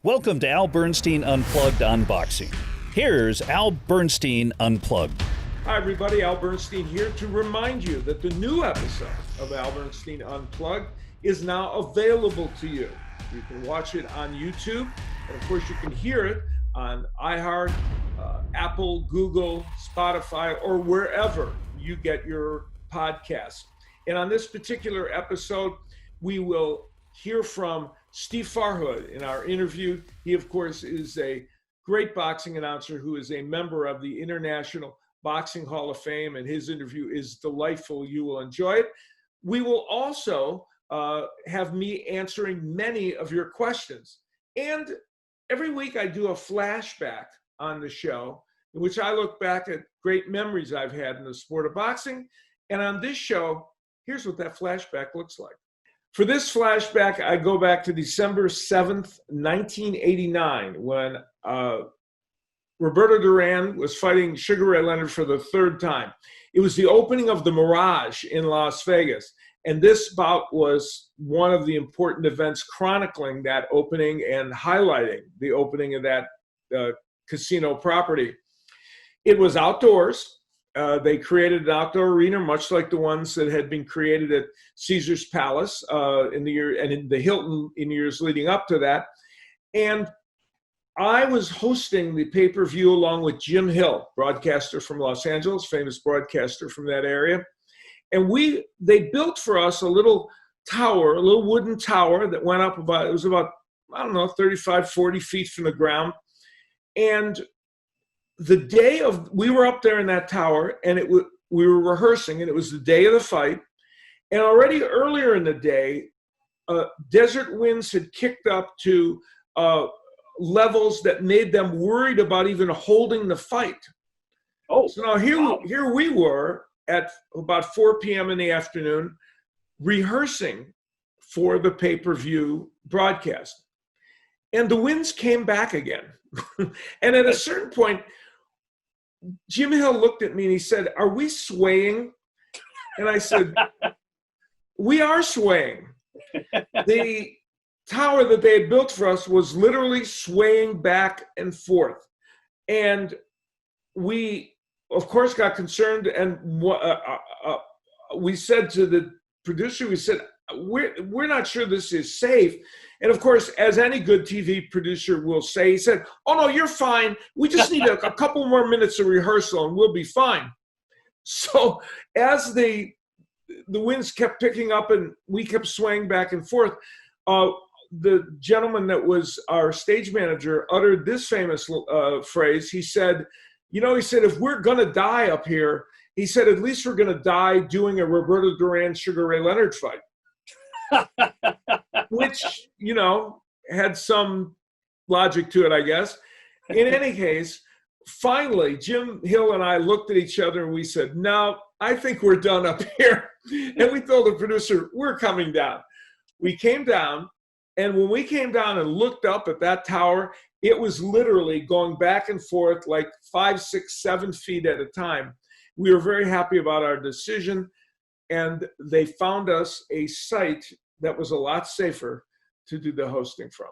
Welcome to Al Bernstein Unplugged Unboxing. Here's Al Bernstein Unplugged. Hi everybody, Al Bernstein here to remind you that the new episode of Al Bernstein Unplugged is now available to you. You can watch it on YouTube, and of course you can hear it on iHeart, Apple, Google, Spotify, or wherever you get your podcasts. And on this particular episode, we will hear from Steve Farhood in our interview. He, of course, is a great boxing announcer who is a member of the International Boxing Hall of Fame, and his interview is delightful. You will enjoy it. We will also have me answering many of your questions. And every week I do a flashback on the show in which I look back at great memories I've had in the sport of boxing. And on this show, here's what that flashback looks like. For this flashback, I go back to December 7th, 1989, when Roberto Duran was fighting Sugar Ray Leonard for the third time. It was the opening of the Mirage in Las Vegas. And this bout was one of the important events chronicling that opening and highlighting the opening of that casino property. It was outdoors. They created an outdoor arena, much like the ones that had been created at Caesar's Palace in the year and in the Hilton in years leading up to that. And I was hosting the pay-per-view along with Jim Hill, broadcaster from Los Angeles, famous broadcaster from that area. And they built for us a little tower, a little wooden tower that went up about, it was about, I don't know, 35, 40 feet from the ground. And the day of, we were up there in that tower, and we were rehearsing, and it was the day of the fight. And already earlier in the day, desert winds had kicked up to levels that made them worried about even holding the fight. Oh, so now here we were at about 4 p.m. in the afternoon, rehearsing for the pay-per-view broadcast. And the winds came back again. And at a certain point, Jim Hill looked at me and he said, "Are we swaying?" And I said, "We are swaying." The tower that they had built for us was literally swaying back and forth. And we, of course, got concerned, and we said to the producer, we said, we're not sure this is safe. And of course, as any good TV producer will say, he said, "Oh no, you're fine. We just need a couple more minutes of rehearsal and we'll be fine." So as the winds kept picking up and we kept swaying back and forth, the gentleman that was our stage manager uttered this famous phrase. He said, "If we're going to die up here," he said, "at least we're going to die doing a Roberto Duran Sugar Ray Leonard fight." Which, had some logic to it, I guess. In any case, finally, Jim Hill and I looked at each other and we said, "No, I think we're done up here." And we told the producer, "We're coming down." We came down, and when we came down and looked up at that tower, it was literally going back and forth like 5, 6, 7 feet at a time. We were very happy about our decision, and they found us a site that was a lot safer to do the hosting from.